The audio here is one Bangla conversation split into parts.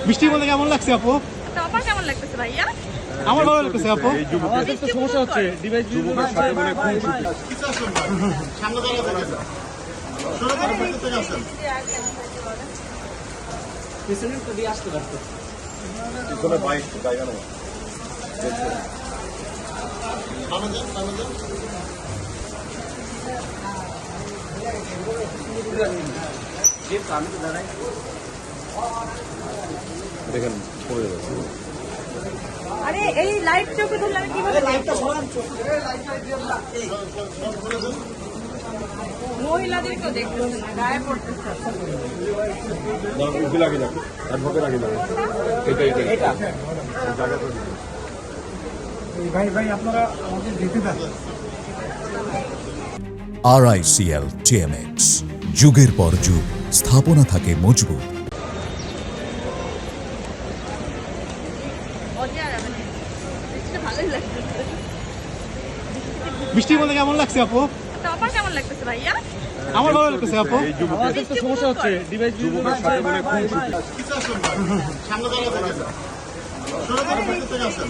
বৃষ্টির মধ্যে কেমন লাগছে আপু? আমার কেমন লাগতেছে ভাইয়া? আমার ভালো লাগতেছে আপু। আমাদের তো সমস্যা হচ্ছে ডিভাইস যুবকের সাথে মানে সামনে দাঁড়াতে গেছে শুরু করে ফেলতে গেছেন পেছনে তো দিয়ে আসতে পারতো পিছনে বাইক জায়গা নেই আমাদের আমি তো দাঁড়াই দেখেন পড়ে যাচ্ছে আরে এই লাইট চোখে ধরলে আমি কিভাবে লাইটটা মহিলাদেরকেও দেখতেছে না, গায়ে পড়তেছে। উঠে লাগে যাবে অ্যাডভোকেট আগে যাবে এটা জায়গা তো ভাই আপনারা আমাদের যেতে দেন। RICL TMX যুগের পর যুগ স্থাপনা থাকে মজবুত। বৃষ্টির মধ্যে কেমন লাগছে আপু? আমার কেমন লাগতেছে ভাইয়া? আমার ভালো লাগতেছে আপু। আমাদের তো সমস্যা হচ্ছে ডিভাইস যুবকের সাথে মানে সামনে দাঁড়াতে গেছে শুরু করে ফেলতে গেছেন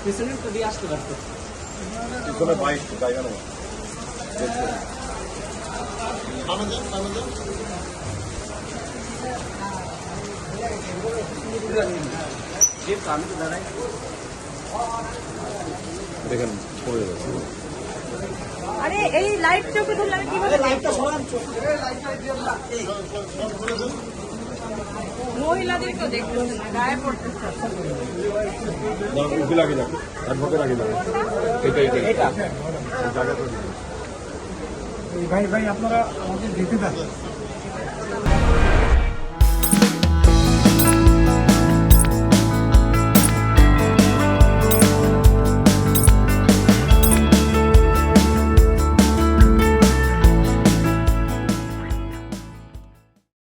পেছনে তো দিয়ে আসতে পারতো পিছনে বাইক জায়গা নেই আমাদের আমি তো দাঁড়াই দেখেন পড়ে যাচ্ছে আরে এই লাইট চোখে ধরলে আমি কিভাবে লাইটটা মহিলাদেরকেও দেখতেছে না, গায়ে পড়তেছে। উঠে লাগে যাবে অ্যাডভোকেট আগে যাবে এটা জায়গা তো ভাই আপনারা আমাদের যেতে দেন।